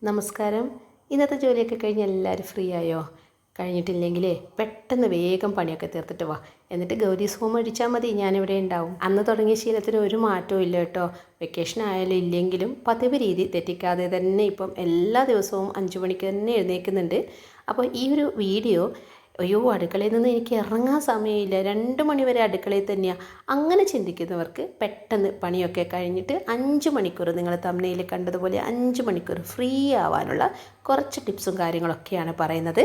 നമസ്കാരം. ഇന്നത്തെ ജോലിയൊക്കെ കഴിഞ്ഞ് എല്ലാവരും ഫ്രീ ആയോ? കഴിഞ്ഞിട്ടില്ലെങ്കിലേ പെട്ടെന്ന് വേഗം പണിയൊക്കെ തീർത്തിട്ട് വാ. എന്നിട്ട് ഗൗരീസ് ഹോം അടിച്ചാൽ മതി, ഞാനിവിടെ ഉണ്ടാവും. അന്ന് തുടങ്ങിയ ശീലത്തിന് ഒരു മാറ്റവും ഇല്ല കേട്ടോ. വെക്കേഷൻ ആയാലും ഇല്ലെങ്കിലും പതിവ് രീതി തെറ്റിക്കാതെ തന്നെ ഇപ്പം എല്ലാ ദിവസവും 5 മണിക്ക് തന്നെ എഴുന്നേൽക്കുന്നുണ്ട്. അപ്പോൾ ഈ ഒരു വീഡിയോ അയ്യോ അടുക്കളയിൽ നിന്ന് എനിക്ക് ഇറങ്ങാൻ സമയമില്ല, 2 മണി വരെ അടുക്കളയിൽ തന്നെയാണ്, അങ്ങനെ ചിന്തിക്കുന്നവർക്ക് പെട്ടെന്ന് പണിയൊക്കെ കഴിഞ്ഞിട്ട് 5 മണിക്കൂർ, നിങ്ങൾ തംബ്നെയിൽ കണ്ടതുപോലെ 5 മണിക്കൂർ ഫ്രീ ആവാനുള്ള കുറച്ച് ടിപ്സും കാര്യങ്ങളൊക്കെയാണ് പറയുന്നത്.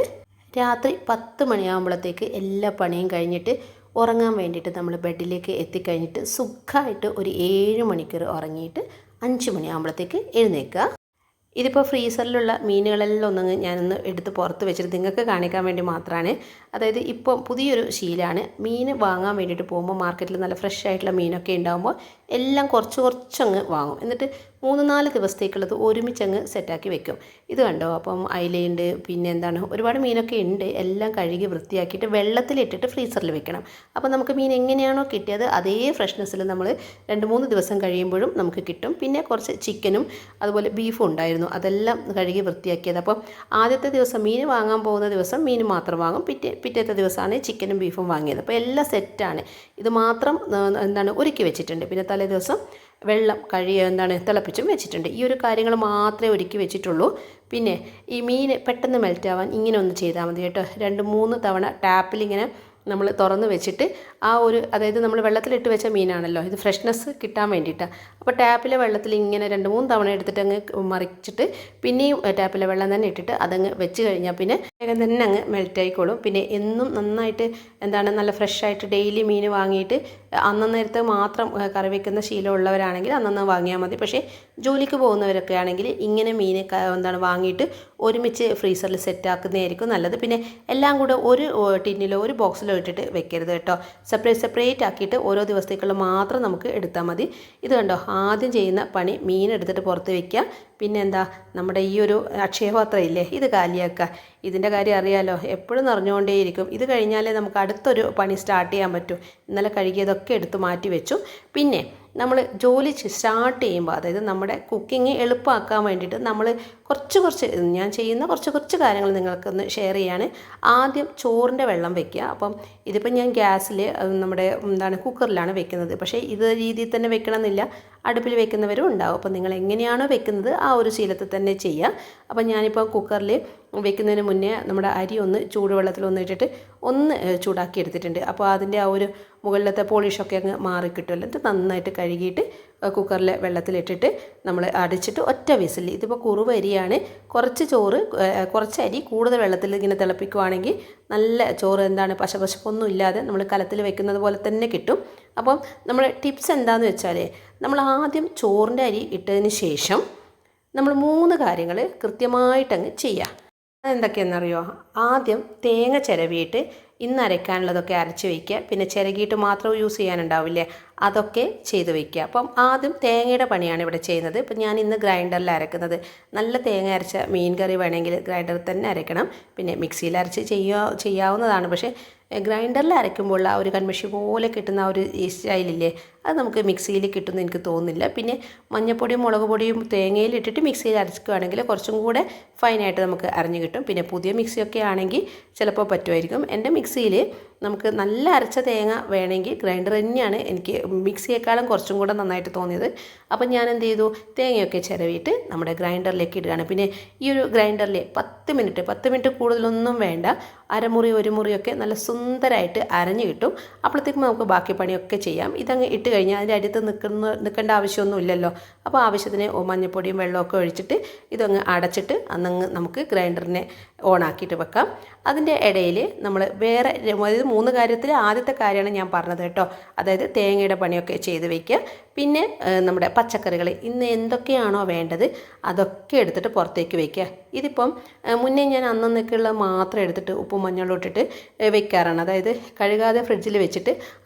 രാത്രി 10 മണിയാകുമ്പോഴത്തേക്ക് എല്ലാ പണിയും കഴിഞ്ഞിട്ട് ഉറങ്ങാൻ വേണ്ടിയിട്ട് നമ്മൾ ബെഡിലേക്ക് എത്തിക്കഴിഞ്ഞിട്ട് സുഖമായിട്ട് ഒരു 7 മണിക്കൂർ ഉറങ്ങിയിട്ട് 5 മണിയാകുമ്പോഴത്തേക്ക് എഴുന്നേൽക്കുക. ഇതിപ്പോൾ ഫ്രീസറിലുള്ള മീനുകളെല്ലാം ഞാനൊന്ന് എടുത്ത് പുറത്ത് വെച്ചിട്ട് നിങ്ങൾക്ക് കാണിക്കാൻ വേണ്ടി മാത്രമാണ്. അതായത് ഇപ്പം പുതിയൊരു ശീലമാണ്, മീൻ വാങ്ങാൻ വേണ്ടിയിട്ട് പോകുമ്പോൾ മാർക്കറ്റിൽ നല്ല ഫ്രഷ് ആയിട്ടുള്ള മീനൊക്കെ ഉണ്ടാകുമ്പോൾ എല്ലാം കുറച്ചങ്ങ് വാങ്ങും. എന്നിട്ട് 3-4 ദിവസത്തേക്കുള്ളത് ഒരുമിച്ചങ്ങ് സെറ്റാക്കി വെക്കും. ഇത് കണ്ടോ, അപ്പം അയിലയുണ്ട്, പിന്നെ എന്താണ് ഒരുപാട് മീനൊക്കെ ഉണ്ട്. എല്ലാം കഴുകി വൃത്തിയാക്കിയിട്ട് വെള്ളത്തിലിട്ടിട്ട് ഫ്രീസറിൽ വെക്കണം. അപ്പോൾ നമുക്ക് മീൻ എങ്ങനെയാണോ കിട്ടിയത് അതേ ഫ്രഷ്നെസ്സിൽ നമ്മൾ 2-3 ദിവസം കഴിയുമ്പോഴും നമുക്ക് കിട്ടും. പിന്നെ കുറച്ച് ചിക്കനും അതുപോലെ ബീഫും ഉണ്ടായിരുന്നു, അതെല്ലാം കഴുകി വൃത്തിയാക്കിയത്. അപ്പം ആദ്യത്തെ ദിവസം മീൻ വാങ്ങാൻ പോകുന്ന ദിവസം മീൻ മാത്രം വാങ്ങും, പിറ്റേത്തെ ദിവസമാണ് ചിക്കനും ബീഫും വാങ്ങിയത്. അപ്പോൾ എല്ലാം സെറ്റാണ്. ഇത് മാത്രം ഒരുക്കി വെച്ചിട്ടുണ്ട്. പിന്നെ തലേ ദിവസം വെള്ളം തിളപ്പിച്ചും വെച്ചിട്ടുണ്ട്. ഈ ഒരു കാര്യങ്ങൾ മാത്രമേ ഒരുക്കി വെച്ചിട്ടുള്ളൂ. പിന്നെ ഈ മീൻ പെട്ടെന്ന് മെൽറ്റാവാൻ ഇങ്ങനെ ഒന്ന് ചെയ്താൽ മതി കേട്ടോ. 2-3 തവണ ടാപ്പിലിങ്ങനെ നമ്മൾ തുറന്ന് വെച്ചിട്ട് അതായത് നമ്മൾ വെള്ളത്തിലിട്ട് വെച്ച മീനാണല്ലോ, ഇത് ഫ്രഷ്നെസ് കിട്ടാൻ വേണ്ടിയിട്ടാണ്. അപ്പോൾ ടാപ്പിലെ വെള്ളത്തിൽ ഇങ്ങനെ 2-3 തവണ എടുത്തിട്ട് അങ്ങ് മറിച്ചിട്ട് പിന്നെയും ടാപ്പിലെ വെള്ളം തന്നെ ഇട്ടിട്ട് അതങ്ങ് വെച്ച് കഴിഞ്ഞാൽ പിന്നെ വേഗം തന്നെ അങ്ങ് മെൽറ്റായിക്കോളും. പിന്നെ എന്നും നന്നായിട്ട് നല്ല ഫ്രഷായിട്ട് ഡെയിലി മീൻ വാങ്ങിയിട്ട് അന്നേരത്തെ മാത്രം കറി വെക്കുന്ന ശീലമുള്ളവരാണെങ്കിൽ അന്നന്ന് വാങ്ങിയാൽ മതി. പക്ഷേ ജോലിക്ക് പോകുന്നവരൊക്കെ ആണെങ്കിൽ ഇങ്ങനെ മീൻ വാങ്ങിയിട്ട് ഒരുമിച്ച് ഫ്രീസറിൽ സെറ്റാക്കുന്നതായിരിക്കും നല്ലത്. പിന്നെ എല്ലാം കൂടെ ഒരു ടിന്നിലോ ഒരു ബോക്സിലോ ഇട്ടിട്ട് വെക്കരുത് കേട്ടോ. സെപ്പറേറ്റ് ആക്കിയിട്ട് ഓരോ ദിവസത്തേക്കുള്ള മാത്രം നമുക്ക് എടുത്താൽ മതി. ഇത് കണ്ടോ, ആദ്യം ചെയ്യുന്ന പണി മീൻ എടുത്തിട്ട് പുറത്ത് വയ്ക്കുക. പിന്നെ നമ്മുടെ ഈ ഒരു അക്ഷയപാത്രം ഇല്ലേ, ഇത് കാലിയാക്കുക. ഇതിൻ്റെ കാര്യം അറിയാലോ, എപ്പോഴും നിറഞ്ഞുകൊണ്ടേയിരിക്കും. ഇത് കഴിഞ്ഞാലേ നമുക്ക് അടുത്തൊരു പണി സ്റ്റാർട്ട് ചെയ്യാൻ പറ്റൂ. ഇന്നലെ കഴുകിയതൊക്കെ എടുത്ത് മാറ്റി വെച്ചു. പിന്നെ നമ്മൾ ജോലി സ്റ്റാർട്ട് ചെയ്യുമ്പോൾ, അതായത് നമ്മുടെ കുക്കിംഗ് എളുപ്പമാക്കാൻ വേണ്ടിയിട്ട് നമ്മൾ ഞാൻ ചെയ്യുന്ന കുറച്ച് കാര്യങ്ങൾ നിങ്ങൾക്കൊന്ന് ഷെയർ ചെയ്യാണ്. ആദ്യം ചോറിൻ്റെ വെള്ളം വെക്കുക. അപ്പം ഇതിപ്പോൾ ഞാൻ ഗ്യാസിൽ നമ്മുടെ കുക്കറിലാണ് വെക്കുന്നത്. പക്ഷേ ഇത് രീതിയിൽ തന്നെ വെക്കണമെന്നില്ല, അടുപ്പിൽ വെക്കുന്നവരും ഉണ്ടാവും. അപ്പോൾ നിങ്ങൾ എങ്ങനെയാണോ വെക്കുന്നത് ആ ഒരു ശീലത്തിൽ തന്നെ ചെയ്യുക. അപ്പം ഞാനിപ്പോൾ കുക്കറിൽ വെക്കുന്നതിന് മുന്നേ നമ്മുടെ അരി ഒന്ന് ചൂടുവെള്ളത്തിലൊന്ന് ഇട്ടിട്ട് ഒന്ന് ചൂടാക്കി എടുത്തിട്ടുണ്ട്. അപ്പോൾ അതിൻ്റെ ആ ഒരു മുകളിലത്തെ പോളിഷൊക്കെ അങ്ങ് മാറിക്കിട്ടുമല്ലോ. ഇത് നന്നായിട്ട് കഴുകിയിട്ട് കുക്കറിലെ വെള്ളത്തിലിട്ടിട്ട് നമ്മൾ അടിച്ചിട്ട് ഒറ്റ വിസിൽ. ഇതിപ്പോൾ കുറുവ അരിയാണ്, കുറച്ച് അരി കൂടുതൽ വെള്ളത്തിൽ ഇങ്ങനെ തിളപ്പിക്കുവാണെങ്കിൽ നല്ല ചോറ് പശപശപ്പൊന്നും ഇല്ലാതെ നമ്മൾ കലത്തിൽ വെക്കുന്നത് പോലെ തന്നെ കിട്ടും. അപ്പം നമ്മൾ ടിപ്സ് എന്താണെന്ന് വെച്ചാൽ, നമ്മൾ ആദ്യം ചോറിൻ്റെ അരി ഇട്ടതിന് ശേഷം നമ്മൾ 3 കാര്യങ്ങൾ കൃത്യമായിട്ടങ്ങ് ചെയ്യുക. അതെന്തൊക്കെയാണെന്നറിയോ? ആദ്യം തേങ്ങ ചിരവിയിട്ട് ഇന്ന് അരയ്ക്കാനുള്ളതൊക്കെ അരച്ച് വയ്ക്കുക. പിന്നെ ചിരകിയിട്ട് മാത്രം യൂസ് ചെയ്യാനുണ്ടാവില്ലേ, അതൊക്കെ ചെയ്ത് വയ്ക്കുക. അപ്പം ആദ്യം തേങ്ങയുടെ പണിയാണ് ഇവിടെ ചെയ്യുന്നത്. ഇപ്പം ഞാൻ ഇന്ന് ഗ്രൈൻഡറിൽ അരക്കുന്നത്. നല്ല തേങ്ങ അരച്ച മീൻ കറി വേണമെങ്കിൽ ഗ്രൈൻഡറിൽ തന്നെ അരയ്ക്കണം. പിന്നെ മിക്സിയിൽ അരച്ച് ചെയ്യാവുന്നതാണ്. പക്ഷേ ഗ്രൈൻഡറിൽ അരയ്ക്കുമ്പോൾ ആ ഒരു കൺമഷി പോലെ കിട്ടുന്ന ആ ഒരു സ്റ്റൈലില്ലേ, അത് നമുക്ക് മിക്സിയിൽ കിട്ടുമെന്ന് എനിക്ക് തോന്നുന്നില്ല. പിന്നെ മഞ്ഞൾപ്പൊടിയും മുളക് പൊടിയും തേങ്ങയിൽ ഇട്ടിട്ട് മിക്സിയിൽ അരയ്ക്കുകയാണെങ്കിൽ കുറച്ചും കൂടെ ഫൈനായിട്ട് നമുക്ക് അരഞ്ഞു കിട്ടും. പിന്നെ പുതിയ മിക്സിയൊക്കെ ആണെങ്കിൽ ചിലപ്പോൾ പറ്റുമായിരിക്കും. എൻ്റെ മിക്സിയിൽ നമുക്ക് നല്ല അരച്ച തേങ്ങ വേണമെങ്കിൽ ഗ്രൈൻഡർ തന്നെയാണ് എനിക്ക് മിക്സിയേക്കാളും കുറച്ചും കൂടെ നന്നായിട്ട് തോന്നിയത്. അപ്പം ഞാൻ എന്ത് ചെയ്തു, തേങ്ങയൊക്കെ ചിരവിയിട്ട് നമ്മുടെ ഗ്രൈൻഡറിലേക്ക് ഇടുകയാണ്. പിന്നെ ഈ ഒരു ഗ്രൈൻഡറിൽ 10 മിനിറ്റ് കൂടുതലൊന്നും വേണ്ട, അരമുറി 1 മുറിയൊക്കെ നല്ല സുന്ദരമായിട്ട് അരഞ്ഞു കിട്ടും. അപ്പോഴത്തേക്കും നമുക്ക് ബാക്കി പണിയൊക്കെ ചെയ്യാം. ഇതങ്ങ് ഇട്ട് കഴിഞ്ഞാൽ അതിൻ്റെ അടുത്ത് നിൽക്കേണ്ട ആവശ്യമൊന്നും ഇല്ലല്ലോ. അപ്പോൾ ആവശ്യത്തിന് മഞ്ഞൾപ്പൊടിയും വെള്ളമൊക്കെ ഒഴിച്ചിട്ട് ഇതങ്ങ് അടച്ചിട്ട് നമുക്ക് ഗ്രൈൻഡറിനെ ഓണാക്കിയിട്ട് വെക്കാം. അതിൻ്റെ ഇടയിൽ നമ്മൾ വേറെ 3 കാര്യത്തിൽ ആദ്യത്തെ കാര്യമാണ് ഞാൻ പറഞ്ഞത് കേട്ടോ. അതായത് തേങ്ങയുടെ പണിയൊക്കെ ചെയ്ത് വയ്ക്കുക. പിന്നെ നമ്മുടെ പച്ചക്കറികൾ ഇന്ന് എന്തൊക്കെയാണോ വേണ്ടത് അതൊക്കെ എടുത്തിട്ട് പുറത്തേക്ക് വയ്ക്കുക. ഇതിപ്പം മുന്നേ ഞാൻ അന്നന്നൊക്കെയുള്ള മാത്രം എടുത്തിട്ട് ഉപ്പും മഞ്ഞളും ഇട്ടിട്ട് വെക്കാറാണ്. അതായത് കഴുകാതെ ഫ്രിഡ്ജിൽ വെച്ചിട്ട്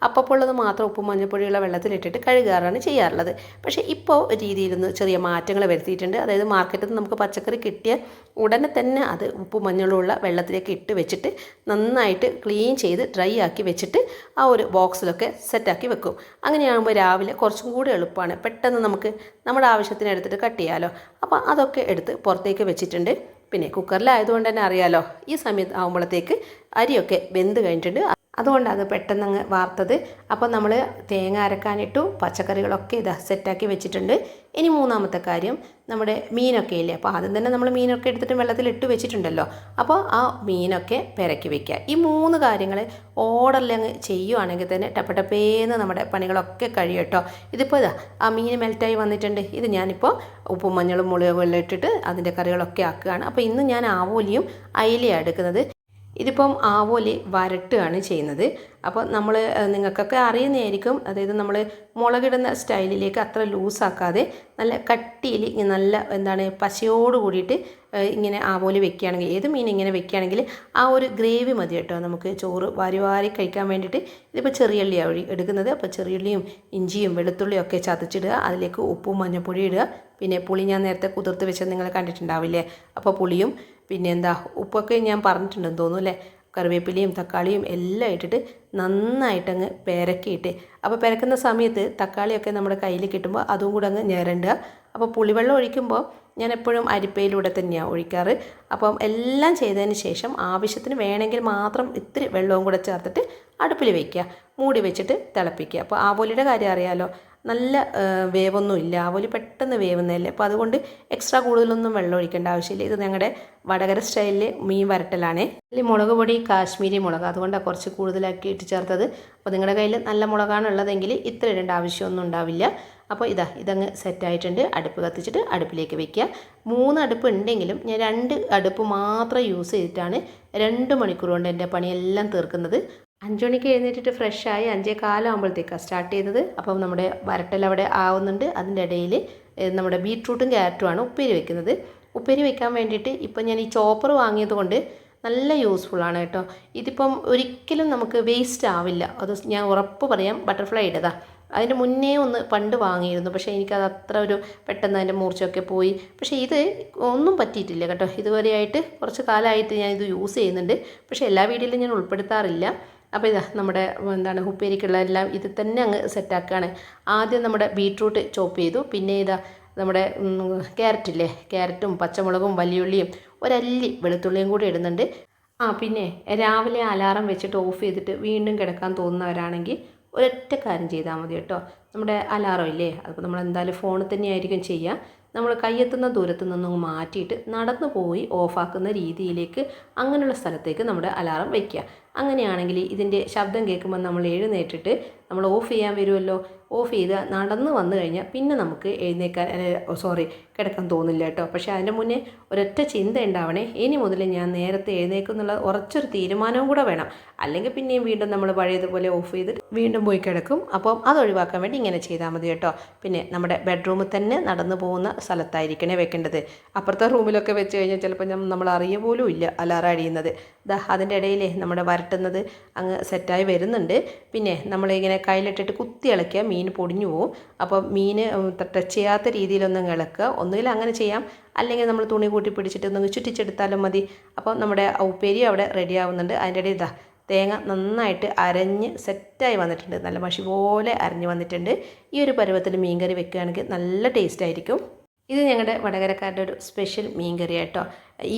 ഉള്ളത് മാത്രം ഉപ്പും മഞ്ഞൾപ്പൊടിയുള്ള വെള്ളത്തിലിട്ടിട്ട് കഴുകാറാണ് ചെയ്യാറുള്ളത്. പക്ഷേ ഇപ്പോൾ രീതിയിലൊന്ന് ചെറിയ മാറ്റങ്ങൾ വരുത്തിയിട്ടുണ്ട്. അതായത് മാർക്കറ്റിൽ നിന്ന് നമുക്ക് പച്ചക്കറി കിട്ടിയ ഉടനെ തന്നെ അത് ഉപ്പും മഞ്ഞളുള്ള വെള്ളത്തിലേക്ക് ഇട്ട് വെച്ചിട്ട് നന്നായിട്ട് ക്ലീൻ ചെയ്ത് ഡ്രൈ ആക്കി വെച്ചിട്ട് ആ ഒരു ബോക്സിലൊക്കെ സെറ്റാക്കി വെക്കും. അങ്ങനെയാകുമ്പോൾ രാവിലെ കുറച്ചും കുറച്ചുകൂടി എളുപ്പമാണ്. പെട്ടെന്ന് നമുക്ക് നമ്മുടെ ആവശ്യത്തിന് എടുത്തിട്ട് കട്ട് ചെയ്യാമല്ലോ. അപ്പോൾ അതൊക്കെ എടുത്ത് പുറത്തേക്ക് വെച്ചിട്ടുണ്ട്. പിന്നെ കുക്കറിലായതുകൊണ്ട് തന്നെ അറിയാമല്ലോ, ഈ സമയത്ത് ആകുമ്പോഴത്തേക്ക് അരിയൊക്കെ വെന്ത് കഴിഞ്ഞിട്ടുണ്ട്. അതുകൊണ്ടാണ് പെട്ടെന്ന് അങ്ങ് വാർത്തത്. അപ്പോൾ നമ്മൾ തേങ്ങ അരക്കാനിട്ടു, പച്ചക്കറികളൊക്കെ ഇതാ സെറ്റാക്കി വെച്ചിട്ടുണ്ട്. ഇനി മൂന്നാമത്തെ കാര്യം, നമ്മുടെ മീനൊക്കെ ഇല്ലേ, അപ്പോൾ ആദ്യം തന്നെ നമ്മൾ മീനൊക്കെ എടുത്തിട്ട് വെള്ളത്തിലിട്ട് വെച്ചിട്ടുണ്ടല്ലോ. അപ്പോൾ ആ മീനൊക്കെ പെരക്കി വെക്കുക. ഈ 3 കാര്യങ്ങൾ ഓർഡറിൽ അങ്ങ് ചെയ്യുവാണെങ്കിൽ തന്നെ ടപ്പേന്ന് നമ്മുടെ പണികളൊക്കെ കഴിയും കേട്ടോ. ഇതിപ്പോൾ ഇതാ ആ മീൻ മെൽറ്റായി വന്നിട്ടുണ്ട്. ഇത് ഞാനിപ്പോൾ ഉപ്പും മഞ്ഞളും മുളകും എല്ലാം ഇട്ടിട്ട് അതിൻ്റെ കറികളൊക്കെ ആക്കുകയാണ്. അപ്പോൾ ഇന്ന് ഞാൻ ആവോലിയും അയിലയാണ് എടുക്കുന്നത്. ഇതിപ്പം ആവോലി വരട്ടുകയാണ് ചെയ്യുന്നത്. അപ്പോൾ നമ്മൾ നിങ്ങൾക്കൊക്കെ അറിയുന്നതായിരിക്കും, അതായത് നമ്മൾ മുളകിടുന്ന സ്റ്റൈലിലേക്ക് അത്ര ലൂസാക്കാതെ നല്ല കട്ടിയിൽ നല്ല എന്താണ് പശയോട് കൂടിയിട്ട് ഇങ്ങനെ ആവോലി വെക്കുകയാണെങ്കിൽ, ഏത് മീൻ ഇങ്ങനെ വെക്കുകയാണെങ്കിൽ ആ ഒരു ഗ്രേവി മതി കേട്ടോ നമുക്ക് ചോറ് വാരി വാരി കഴിക്കാൻ വേണ്ടിയിട്ട്. ഇതിപ്പോൾ ചെറിയുള്ളിയാണ് എടുക്കുന്നത്. അപ്പോൾ ചെറിയുള്ളിയും ഇഞ്ചിയും വെളുത്തുള്ളിയും ഒക്കെ ചതച്ചിടുക, അതിലേക്ക് ഉപ്പും മഞ്ഞൾപ്പൊടി ഇടുക. പിന്നെ പുളി ഞാൻ നേരത്തെ കുതിർത്ത് വെച്ചത് നിങ്ങൾ കണ്ടിട്ടുണ്ടാവില്ലേ. അപ്പോൾ പുളിയും പിന്നെ എന്താ ഉപ്പൊക്കെ ഞാൻ പറഞ്ഞിട്ടുണ്ടെന്ന് തോന്നുന്നു അല്ലേ. കറിവേപ്പിലയും തക്കാളിയും എല്ലാം ഇട്ടിട്ട് നന്നായിട്ടങ്ങ് പെരക്കിയിട്ട്, അപ്പോൾ പെരക്കുന്ന സമയത്ത് തക്കാളിയൊക്കെ നമ്മുടെ കയ്യിൽ കിട്ടുമ്പോൾ അതും കൂടെ അങ്ങ് ഞരണ്ടുക. അപ്പോൾ പുളിവെള്ളം ഒഴിക്കുമ്പോൾ ഞാൻ എപ്പോഴും അരിപ്പയിലൂടെ തന്നെയാണ് ഒഴിക്കാറ്. അപ്പം എല്ലാം ചെയ്തതിന് ശേഷം ആവശ്യത്തിന് വേണമെങ്കിൽ മാത്രം ഇത്തിരി വെള്ളവും കൂടെ ചേർത്തിട്ട് അടുപ്പിൽ വയ്ക്കുക, മൂടി വെച്ചിട്ട് തിളപ്പിക്കുക. അപ്പോൾ ആവോലിയുടെ കാര്യം അറിയാമല്ലോ, നല്ല വേവൊന്നും ഇല്ല, ആവോലി പെട്ടെന്ന് വേവുന്നതല്ലേ. അപ്പോൾ അതുകൊണ്ട് എക്സ്ട്രാ കൂടുതലൊന്നും വെള്ളം ഒഴിക്കേണ്ട ആവശ്യമില്ല. ഇത് ഞങ്ങളുടെ വടകര സ്റ്റൈലിൽ മീൻ വരട്ടലാണ്. ഇതിൽ മുളക് പൊടി കാശ്മീരി മുളക്, അതുകൊണ്ടാണ് കുറച്ച് കൂടുതലാക്കി ഇട്ട് ചേർത്തത്. അപ്പോൾ നിങ്ങളുടെ കയ്യിൽ നല്ല മുളകാണ് ഉള്ളതെങ്കിൽ ഇത്ര ഇടേണ്ട ആവശ്യമൊന്നും ഉണ്ടാവില്ല. അപ്പോൾ ഇതങ്ങ് സെറ്റായിട്ടുണ്ട്. അടുപ്പ് കത്തിച്ചിട്ട് അടുപ്പിലേക്ക് വെക്കുക. 3 അടുപ്പ് ഉണ്ടെങ്കിലും ഞാൻ 2 അടുപ്പ് മാത്രം യൂസ് ചെയ്തിട്ടാണ് 2 മണിക്കൂർ കൊണ്ട് എൻ്റെ പണിയെല്ലാം തീർക്കുന്നത്. 5 മണിക്ക് എഴുന്നേറ്റിട്ട് ഫ്രഷായി 5:15 ആകുമ്പോഴത്തേക്കാണ് സ്റ്റാർട്ട് ചെയ്തത്. അപ്പം നമ്മുടെ വരട്ടൽ അവിടെ ആവുന്നുണ്ട്. അതിൻ്റെ ഇടയിൽ നമ്മുടെ ബീട്രൂട്ടും ക്യാരറ്റുമാണ് ഉപ്പേരി വെക്കുന്നത്. ഉപ്പേരി വെക്കാൻ വേണ്ടിയിട്ട് ഇപ്പം ഞാൻ ഈ ചോപ്പർ വാങ്ങിയത് കൊണ്ട് നല്ല യൂസ്ഫുള്ളാണ് കേട്ടോ. ഇതിപ്പം ഒരിക്കലും നമുക്ക് വേസ്റ്റ് ആവില്ല, അത് ഞാൻ ഉറപ്പ് പറയാം. ബട്ടർഫ്ലൈ ഇടതാ, അതിൻ്റെ മുന്നേ ഒന്ന് പണ്ട് വാങ്ങിയിരുന്നു, പക്ഷേ എനിക്കത് അത്ര ഒരു പെട്ടെന്ന് അതിൻ്റെ മൂർച്ചയൊക്കെ പോയി. പക്ഷേ ഇത് ഒന്നും പറ്റിയിട്ടില്ല കേട്ടോ. ഇതുവരെയായിട്ട് കുറച്ച് കാലമായിട്ട് ഞാൻ ഇത് യൂസ് ചെയ്യുന്നുണ്ട്, പക്ഷേ എല്ലാ വീഡിയോയിലും ഞാൻ ഉൾപ്പെടുത്താറില്ല. അപ്പോൾ ഇതാ നമ്മുടെ എന്താണ് ഉപ്പേരിക്കുള്ള എല്ലാം ഇത് തന്നെ അങ്ങ് സെറ്റാക്കുകയാണ്. ആദ്യം നമ്മുടെ ബീട്രൂട്ട് ചോപ്പ് ചെയ്തു, പിന്നെ ഇതാ നമ്മുടെ ക്യാരറ്റില്ലേ, ക്യാരറ്റും പച്ചമുളകും വലിയുള്ളിയും ഒരല്ലി വെളുത്തുള്ളിയും കൂടി ഇടുന്നുണ്ട്. പിന്നെ രാവിലെ അലാറം വെച്ചിട്ട് ഓഫ് ചെയ്തിട്ട് വീണ്ടും കിടക്കാൻ തോന്നുന്നവരാണെങ്കിൽ ഒരൊറ്റ കാര്യം ചെയ്താൽ മതി കേട്ടോ. നമ്മുടെ അലാറം ഇല്ലേ, അതിപ്പോൾ നമ്മൾ എന്തായാലും ഫോണിൽ തന്നെയായിരിക്കും ചെയ്യുക. നമ്മൾ കയ്യെത്തുന്ന ദൂരത്ത് നിന്നും മാറ്റിയിട്ട് നടന്നു പോയി ഓഫാക്കുന്ന രീതിയിലേക്ക് അങ്ങനെയുള്ള സ്ഥലത്തേക്ക് നമ്മുടെ അലാറം വയ്ക്കുക. അങ്ങനെയാണെങ്കിൽ ഇതിൻ്റെ ശബ്ദം കേൾക്കുമ്പോൾ നമ്മൾ എഴുന്നേറ്റിട്ട് നമ്മൾ ഓഫ് ചെയ്യാൻ വരുമല്ലോ. ഓഫ് ചെയ്ത് നടന്ന് വന്നു കഴിഞ്ഞാൽ പിന്നെ നമുക്ക് കിടക്കാൻ തോന്നില്ല കേട്ടോ. പക്ഷേ അതിൻ്റെ മുന്നേ ഒരൊറ്റ ചിന്ത ഉണ്ടാവണേ, ഇനി മുതൽ ഞാൻ നേരത്തെ എഴുന്നേക്കും എന്നുള്ള ഉറച്ചൊരു തീരുമാനവും കൂടെ വേണം. അല്ലെങ്കിൽ പിന്നെയും വീണ്ടും നമ്മൾ പഴയതുപോലെ ഓഫ് ചെയ്തിട്ട് വീണ്ടും പോയി കിടക്കും. അപ്പം അത് ഒഴിവാക്കാൻ വേണ്ടി ഇങ്ങനെ ചെയ്താൽ മതി കേട്ടോ. പിന്നെ നമ്മുടെ ബെഡ്റൂമിൽ തന്നെ നടന്നു പോകുന്ന സ്ഥലത്തായിരിക്കണേ വെക്കേണ്ടത്. അപ്പുറത്തെ റൂമിലൊക്കെ വെച്ച് കഴിഞ്ഞാൽ ചിലപ്പോൾ നമ്മൾ അറിയ പോലും ഇല്ല അലാറം അടിയുന്നത്. അതിൻ്റെ ഇടയിൽ നമ്മുടെ വരട്ടുന്നത് അങ്ങ് സെറ്റായി വരുന്നുണ്ട്. പിന്നെ നമ്മളിങ്ങനെ കയ്യിലിട്ടിട്ട് കുത്തി ഇളക്കിയാൽ മീൻ പൊടിഞ്ഞു പോകും. അപ്പോൾ മീൻ ടച്ച് ചെയ്യാത്ത രീതിയിലൊന്നും ഇളക്കുക. ഒന്നുകിൽ അങ്ങനെ ചെയ്യാം, അല്ലെങ്കിൽ നമ്മൾ തുണി കൂട്ടി പിടിച്ചിട്ട് ഒന്ന് ചുറ്റിച്ചെടുത്താലും മതി. അപ്പോൾ നമ്മുടെ ഉപ്പേരി അവിടെ റെഡി ആവുന്നുണ്ട്. അതിൻ്റെ ഇടയിൽ തേങ്ങ നന്നായിട്ട് അരഞ്ഞ് സെറ്റായി വന്നിട്ടുണ്ട്. നല്ല മഷി പോലെ അരഞ്ഞ് വന്നിട്ടുണ്ട്. ഈ ഒരു പരുവത്തിൽ മീൻകറി വെക്കുകയാണെങ്കിൽ നല്ല ടേസ്റ്റ് ആയിരിക്കും. ഇത് ഞങ്ങളുടെ വടകരക്കാരുടെ ഒരു സ്പെഷ്യൽ മീൻകറി കേട്ടോ.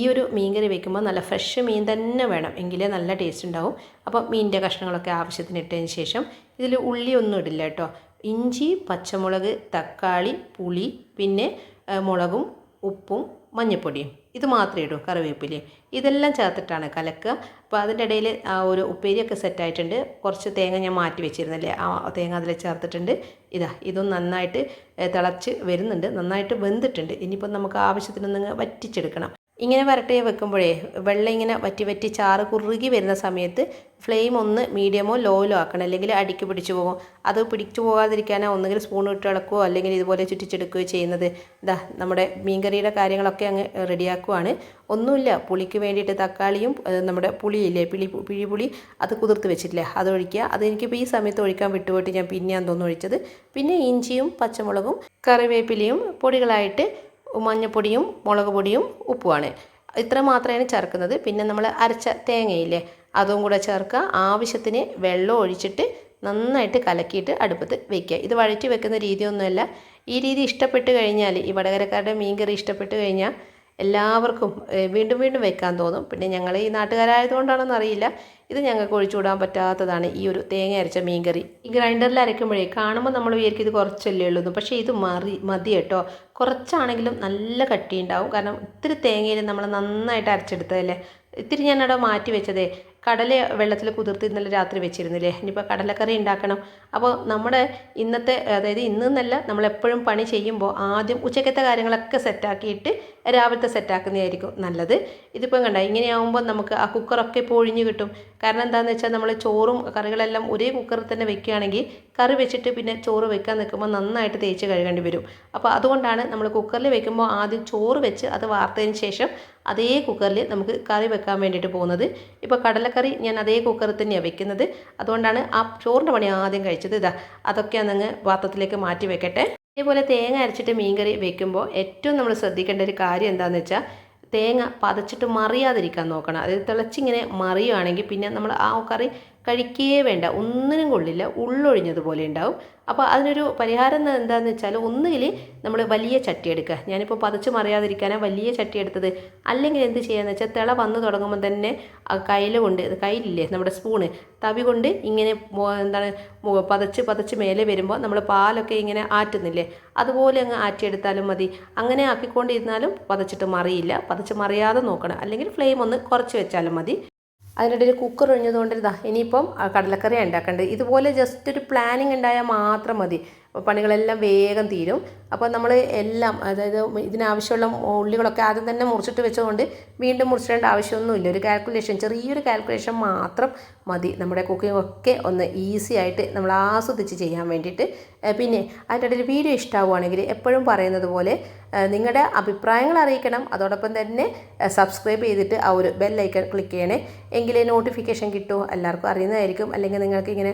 ഈ ഒരു മീൻകറി വെക്കുമ്പോൾ നല്ല ഫ്രഷ് മീൻ തന്നെ വേണം, എങ്കിലേ നല്ല ടേസ്റ്റ് ഉണ്ടാവും. അപ്പോൾ മീനിൻ്റെ കഷ്ണങ്ങളൊക്കെ ആവശ്യത്തിന് ഇട്ടതിന് ശേഷം ഇതിൽ ഉള്ളി ഒന്നും ഇടില്ല കേട്ടോ. ഇഞ്ചി, പച്ചമുളക്, തക്കാളി, പുളി, പിന്നെ മുളകും ഉപ്പും മഞ്ഞൾപ്പൊടിയും, ഇത് മാത്രമേ ഇടൂ. കറിവേപ്പിലയും ഇതെല്ലാം ചേർത്തിട്ടാണ് കലക്കുക. അപ്പോൾ അതിൻ്റെ ഇടയിൽ ആ ഒരു ഉപ്പേരിയൊക്കെ സെറ്റായിട്ടുണ്ട്. കുറച്ച് തേങ്ങ ഞാൻ മാറ്റി വെച്ചിരുന്നല്ലേ, ആ തേങ്ങ അതിൽ ചേർത്തിട്ടുണ്ട്. ഇതും നന്നായിട്ട് തിളച്ച് വരുന്നുണ്ട്, നന്നായിട്ട് വെന്തിട്ടുണ്ട്. ഇനിയിപ്പം നമുക്ക് ആവശ്യത്തിനൊന്ന് വറ്റിച്ചെടുക്കണം. ഇങ്ങനെ വരട്ടിയെ വെക്കുമ്പോഴേ വെള്ളം ഇങ്ങനെ വറ്റി ചാറ് കുറുകി വരുന്ന സമയത്ത് ഫ്ലെയിം ഒന്ന് മീഡിയമോ ലോയിലോ ആക്കണം, അല്ലെങ്കിൽ അടിക്ക് പിടിച്ചു പോകും. അത് പിടിച്ചു പോകാതിരിക്കാനോ ഒന്നുകിൽ സ്പൂൺ ഇട്ട് ഇളക്കുകയോ അല്ലെങ്കിൽ ഇതുപോലെ ചുറ്റിച്ചെടുക്കുകയോ ചെയ്യുന്നത്. നമ്മുടെ മീൻകറിയുടെ കാര്യങ്ങളൊക്കെ അങ്ങ് റെഡിയാക്കുവാണ്. ഒന്നുമില്ല, പുളിക്ക് വേണ്ടിയിട്ട് തക്കാളിയും നമ്മുടെ പുളിയില്ലേ, പിഴിപുളി അത് കുതിർത്ത് വെച്ചിട്ടില്ലേ, അതൊഴിക്കുക. അതെനിക്കിപ്പോൾ ഈ സമയത്ത് ഒഴിക്കാൻ വിട്ടുപോയിട്ട് ഞാൻ പിന്നെയാണ് തോന്നുന്നു ഒഴിച്ചത്. പിന്നെ ഇഞ്ചിയും പച്ചമുളകും കറിവേപ്പിലയും പൊടികളായിട്ട് മഞ്ഞൾപ്പൊടിയും മുളക് പൊടിയും ഉപ്പുമാണ്. ഇത്ര മാത്രമാണ് ചേർക്കുന്നത്. പിന്നെ നമ്മൾ അരച്ച തേങ്ങയില്ലേ, അതും കൂടെ ചേർക്കുക. ആവശ്യത്തിന് വെള്ളം ഒഴിച്ചിട്ട് നന്നായിട്ട് കലക്കിയിട്ട് അടുപ്പത്ത് വെക്കുക. ഇത് വഴറ്റി വെക്കുന്ന രീതിയൊന്നുമല്ല. ഈ രീതി ഇഷ്ടപ്പെട്ട് കഴിഞ്ഞാൽ, ഈ വടകരക്കാരുടെ മീൻകറി ഇഷ്ടപ്പെട്ട് കഴിഞ്ഞാൽ എല്ലാവർക്കും വീണ്ടും വീണ്ടും വെക്കാൻ തോന്നും. പിന്നെ ഞങ്ങൾ ഈ നാട്ടുകാരായതുകൊണ്ടാണെന്ന് അറിയില്ല, ഇത് ഞങ്ങൾക്ക് ഒഴിച്ചുകൂടാൻ പറ്റാത്തതാണ് ഈ ഒരു തേങ്ങ അരച്ച മീൻകറി. ഈ ഗ്രൈൻഡറിൽ അരയ്ക്കുമ്പോഴേ കാണുമ്പോൾ നമ്മൾ വിചാരിക്കും ഇത് കുറച്ചല്ലേ ഉള്ളൂ, പക്ഷേ ഇത് മതി കേട്ടോ. കുറച്ചാണെങ്കിലും നല്ല കട്ടിയുണ്ടാവും. കാരണം ഇത്തിരി തേങ്ങയിൽ നമ്മൾ നന്നായിട്ട് അരച്ചെടുത്തതല്ലേ. ഇത്തിരി ഞാനവിടെ മാറ്റി വെച്ചതേ, കടല വെള്ളത്തിൽ കുതിർത്ത് ഇന്നലെ രാത്രി വെച്ചിരുന്നില്ലേ, ഇനിയിപ്പോൾ കടലക്കറി ഉണ്ടാക്കണം. അപ്പോൾ നമ്മുടെ ഇന്നത്തെ, അതായത് ഇന്നെന്നല്ല, നമ്മളെപ്പോഴും പണി ചെയ്യുമ്പോൾ ആദ്യം ഉച്ചക്കത്തെ കാര്യങ്ങളൊക്കെ സെറ്റാക്കിയിട്ട് രാവിലത്തെ സെറ്റാക്കുന്നതായിരിക്കും നല്ലത്. ഇതിപ്പം കണ്ട ഇങ്ങനെയാവുമ്പോൾ നമുക്ക് ആ കുക്കറൊക്കെ ഇപ്പോൾ ഒഴിഞ്ഞ് കിട്ടും. കാരണം എന്താണെന്ന് വെച്ചാൽ നമ്മൾ ചോറും കറികളെല്ലാം ഒരേ കുക്കറിൽ തന്നെ വെക്കുകയാണെങ്കിൽ കറി വെച്ചിട്ട് പിന്നെ ചോറ് വെക്കാൻ നിൽക്കുമ്പോൾ നന്നായിട്ട് തേച്ച് കഴുകേണ്ടി വരും. അപ്പോൾ അതുകൊണ്ടാണ് നമ്മൾ കുക്കറിൽ വെക്കുമ്പോൾ ആദ്യം ചോറ് വെച്ച് അത് വാർത്തതിന് ശേഷം അതേ കുക്കറിൽ നമുക്ക് കറി വെക്കാൻ വേണ്ടിയിട്ട് പോകുന്നത്. ഇപ്പോൾ കടലക്കറി ഞാൻ അതേ കുക്കറിൽ തന്നെയാണ് വെക്കുന്നത്. അതുകൊണ്ടാണ് ആ ചോറിൻ്റെ പണി ആദ്യം കഴിച്ചത്. അതൊക്കെ അന്നങ്ങ് പാത്രത്തിലേക്ക് മാറ്റി വെക്കട്ടെ. ഇതേപോലെ തേങ്ങ അരച്ചിട്ട് മീൻകറി വെക്കുമ്പോൾ ഏറ്റവും നമ്മൾ ശ്രദ്ധിക്കേണ്ട ഒരു കാര്യം എന്താണെന്ന് വെച്ചാൽ, തേങ്ങ പതച്ചിട്ട് മറിയാതിരിക്കാൻ നോക്കണം. അത് തിളച്ചിങ്ങനെ മറിയുകയാണെങ്കിൽ പിന്നെ നമ്മൾ ആ കറി കഴിക്കേ വേണ്ട, ഒന്നിനും കൊള്ളില്ല, ഉള്ളൊഴിഞ്ഞതുപോലെ ഉണ്ടാവും. അപ്പോൾ അതിനൊരു പരിഹാരം എന്താണെന്ന് വെച്ചാൽ, ഒന്നുകിൽ നമ്മൾ വലിയ ചട്ടി എടുക്കുക. ഞാനിപ്പോൾ പതച്ച് മറിയാതിരിക്കാനാണ് വലിയ ചട്ടി എടുത്തത്. അല്ലെങ്കിൽ എന്ത് ചെയ്യാന്ന് വെച്ചാൽ, തിള വന്ന് തുടങ്ങുമ്പോൾ തന്നെ കയ്യിലില്ലേ നമ്മുടെ സ്പൂണ്, തവി കൊണ്ട് ഇങ്ങനെ പതച്ച് മേലെ വരുമ്പോൾ നമ്മൾ പാലൊക്കെ ഇങ്ങനെ ആറ്റുന്നില്ലേ, അതുപോലെ അങ്ങ് ആറ്റിയെടുത്താലും മതി. അങ്ങനെ ആക്കിക്കൊണ്ടിരുന്നാലും പതച്ചിട്ട് മറിയില്ല. പതച്ച് മറിയാതെ നോക്കണം. അല്ലെങ്കിൽ ഫ്ലെയിം ഒന്ന് കുറച്ച് വെച്ചാലും മതി. അതിനിടയിൽ കുക്കർ ഒഴിഞ്ഞതുകൊണ്ട് ഇനിയിപ്പം കടലക്കറി ഉണ്ടാക്കേണ്ടത്. ഇതുപോലെ ജസ്റ്റ് ഒരു പ്ലാനിങ് ഉണ്ടായാൽ മാത്രം മതി, പണികളെല്ലാം വേഗം തീരും. അപ്പോൾ നമ്മൾ എല്ലാം, അതായത് ഇതിനാവശ്യമുള്ള ഉള്ളികളൊക്കെ ആദ്യം തന്നെ മുറിച്ചിട്ട് വെച്ചതുകൊണ്ട് വീണ്ടും മുറിച്ചിടേണ്ട ആവശ്യമൊന്നുമില്ല. ഒരു കാൽക്കുലേഷൻ, ചെറിയൊരു കാൽക്കുലേഷൻ മാത്രം മതി നമ്മുടെ കുക്കിംഗ് ഒക്കെ ഒന്ന് ഈസി ആയിട്ട് നമ്മൾ ആസ്വദിച്ച് ചെയ്യാൻ വേണ്ടിയിട്ട്. പിന്നെ അതിൻ്റെ ഇടയിൽ വീഡിയോ ഇഷ്ടമാവുകയാണെങ്കിൽ എപ്പോഴും പറയുന്നത് പോലെ നിങ്ങളുടെ അഭിപ്രായങ്ങൾ അറിയിക്കണം. അതോടൊപ്പം തന്നെ സബ്സ്ക്രൈബ് ചെയ്തിട്ട് ആ ഒരു ബെല്ലൈക്കൺ ക്ലിക്ക് ചെയ്യണേ. എങ്കിലേ നോട്ടിഫിക്കേഷൻ കിട്ടുമോ, എല്ലാവർക്കും അറിയുന്നതായിരിക്കും. അല്ലെങ്കിൽ നിങ്ങൾക്ക് ഇങ്ങനെ